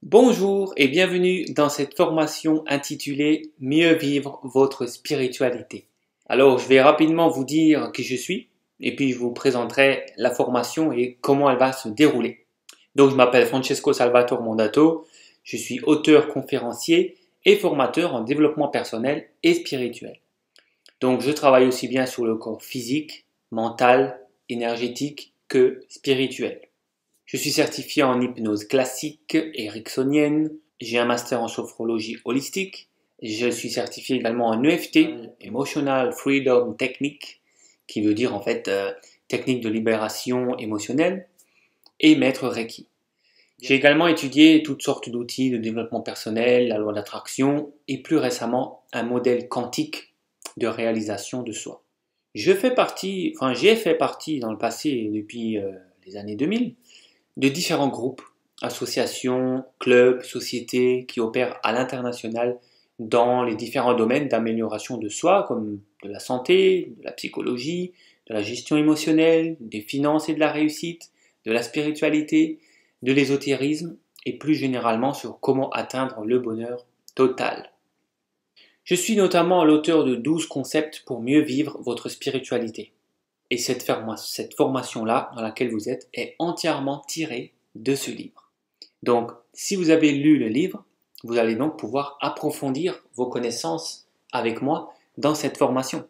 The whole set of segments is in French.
Bonjour et bienvenue dans cette formation intitulée Mieux vivre votre spiritualité. Alors, je vais rapidement vous dire qui je suis et puis je vous présenterai la formation et comment elle va se dérouler. Donc, je m'appelle Francesco Salvatore Mondato, je suis auteur, conférencier et formateur en développement personnel et spirituel. Donc, je travaille aussi bien sur le corps physique, mental, énergétique que spirituel. Je suis certifié en hypnose classique et ericksonienne. J'ai un master en sophrologie holistique. Je suis certifié également en EFT, Emotional Freedom Technique, qui veut dire en fait technique de libération émotionnelle, et maître Reiki. J'ai également étudié toutes sortes d'outils de développement personnel, la loi d'attraction et plus récemment un modèle quantique de réalisation de soi. J'ai fait partie dans le passé depuis les années 2000 de différents groupes, associations, clubs, sociétés qui opèrent à l'international dans les différents domaines d'amélioration de soi, comme de la santé, de la psychologie, de la gestion émotionnelle, des finances et de la réussite, de la spiritualité, de l'ésotérisme et plus généralement sur comment atteindre le bonheur total. Je suis notamment l'auteur de 12 concepts pour mieux vivre votre spiritualité. Et cette formation-là, dans laquelle vous êtes, est entièrement tirée de ce livre. Donc, si vous avez lu le livre, vous allez donc pouvoir approfondir vos connaissances avec moi dans cette formation.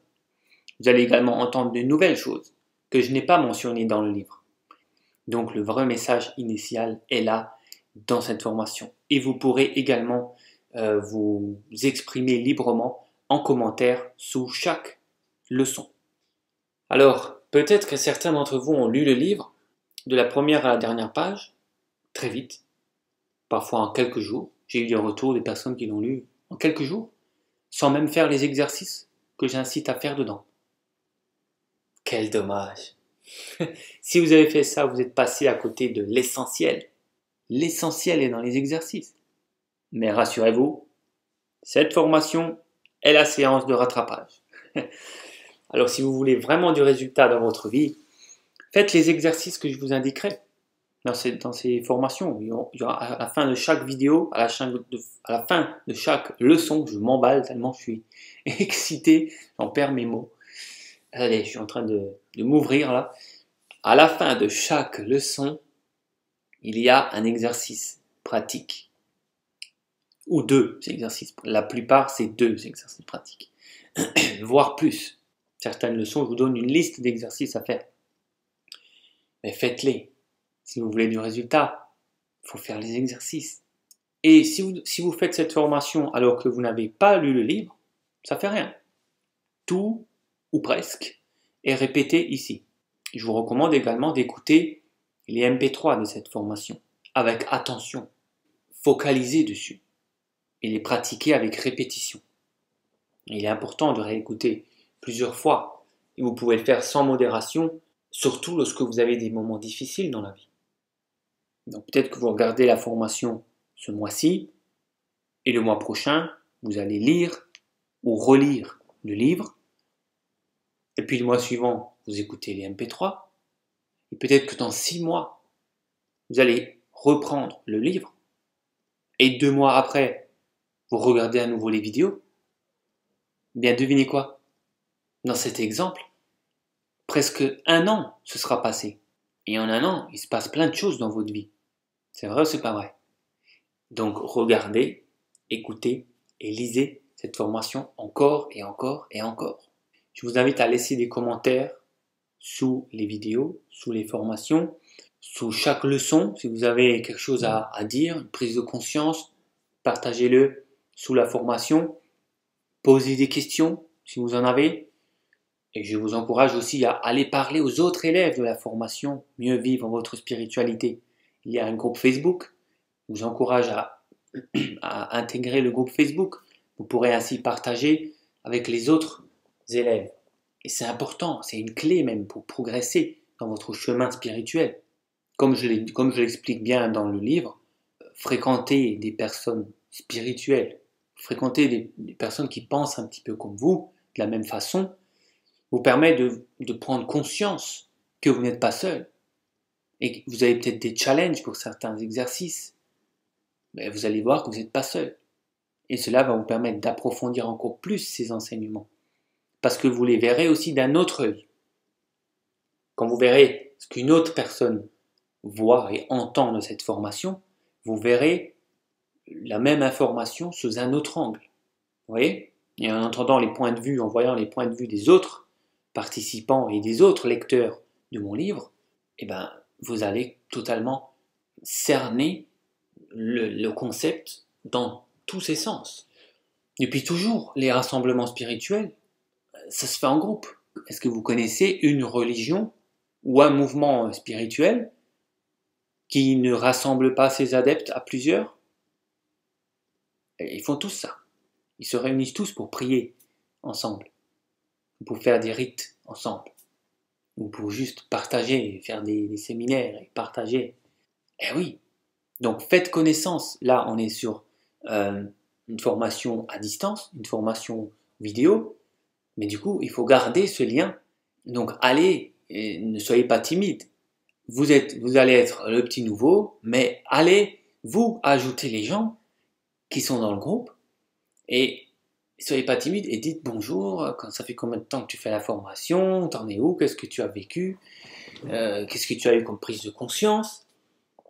Vous allez également entendre de nouvelles choses que je n'ai pas mentionnées dans le livre. Donc, le vrai message initial est là dans cette formation. Et vous pourrez également vous exprimer librement en commentaire sous chaque leçon. Alors, peut-être que certains d'entre vous ont lu le livre, de la première à la dernière page, très vite, parfois en quelques jours. J'ai eu des retours des personnes qui l'ont lu en quelques jours, sans même faire les exercices que j'incite à faire dedans. Quel dommage! Si vous avez fait ça, vous êtes passé à côté de l'essentiel. L'essentiel est dans les exercices. Mais rassurez-vous, cette formation est la séance de rattrapage. Alors si vous voulez vraiment du résultat dans votre vie, faites les exercices que je vous indiquerai dans ces formations. Il y aura à la fin de chaque vidéo, à la fin de chaque leçon, je m'emballe tellement je suis excité, j'en perds mes mots. Allez, je suis en train de m'ouvrir là. À la fin de chaque leçon, il y a un exercice pratique. Ou deux exercices. La plupart, c'est deux exercices pratiques. Voire plus. Certaines leçons, je vous donne une liste d'exercices à faire. Mais faites-les. Si vous voulez du résultat, il faut faire les exercices. Et si vous faites cette formation alors que vous n'avez pas lu le livre, ça fait rien. Tout, ou presque, est répété ici. Je vous recommande également d'écouter les MP3 de cette formation, avec attention, focalisez dessus, et les pratiquer avec répétition. Il est important de réécouter plusieurs fois, et vous pouvez le faire sans modération, surtout lorsque vous avez des moments difficiles dans la vie. Donc peut-être que vous regardez la formation ce mois-ci, et le mois prochain, vous allez lire ou relire le livre, et puis le mois suivant, vous écoutez les MP3, et peut-être que dans 6 mois, vous allez reprendre le livre, et 2 mois après, vous regardez à nouveau les vidéos. Bien, devinez quoi? Dans cet exemple, presque 1 an se sera passé. Et en 1 an, il se passe plein de choses dans votre vie. C'est vrai ou c'est pas vrai? Donc regardez, écoutez et lisez cette formation encore et encore et encore. Je vous invite à laisser des commentaires sous les vidéos, sous les formations, sous chaque leçon. Si vous avez quelque chose à dire, une prise de conscience, partagez-le sous la formation. Posez des questions si vous en avez. Et je vous encourage aussi à aller parler aux autres élèves de la formation Mieux vivre votre spiritualité. Il y a un groupe Facebook. Je vous encourage à intégrer le groupe Facebook. Vous pourrez ainsi partager avec les autres élèves. Et c'est important, c'est une clé même pour progresser dans votre chemin spirituel. Comme je l'explique bien dans le livre, fréquenter des personnes spirituelles, fréquenter des personnes qui pensent un petit peu comme vous, de la même façon, vous permet de prendre conscience que vous n'êtes pas seul et que vous avez peut-être des challenges pour certains exercices. ben, vous allez voir que vous n'êtes pas seul. Et cela va vous permettre d'approfondir encore plus ces enseignements. Parce que vous les verrez aussi d'un autre œil. Quand vous verrez ce qu'une autre personne voit et entend de cette formation, vous verrez la même information sous un autre angle. Vous voyez? Et en entendant les points de vue, en voyant les points de vue des autres participants et des autres lecteurs de mon livre, eh ben, vous allez totalement cerner le concept dans tous ses sens. Depuis toujours, les rassemblements spirituels, ça se fait en groupe. Est-ce que vous connaissez une religion ou un mouvement spirituel qui ne rassemble pas ses adeptes à plusieurs? Ils font tous ça. Ils se réunissent tous pour prier ensemble, pour faire des rites ensemble, ou pour juste partager, faire des séminaires et partager. Eh oui, donc faites connaissance. Là, on est sur une formation à distance, une formation vidéo, mais du coup, il faut garder ce lien. Donc allez, et ne soyez pas timide. Vous allez être le petit nouveau, mais allez, vous ajouter les gens qui sont dans le groupe et soyez pas timide et dites bonjour, quand ça fait combien de temps que tu fais la formation, t'en es où, qu'est-ce que tu as vécu, qu'est-ce que tu as eu comme prise de conscience,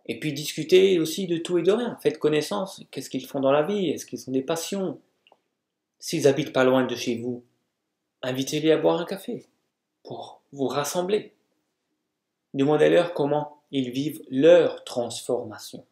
et puis discutez aussi de tout et de rien, faites connaissance, qu'est-ce qu'ils font dans la vie, est-ce qu'ils ont des passions, s'ils habitent pas loin de chez vous, invitez-les à boire un café pour vous rassembler. Demandez-leur comment ils vivent leur transformation.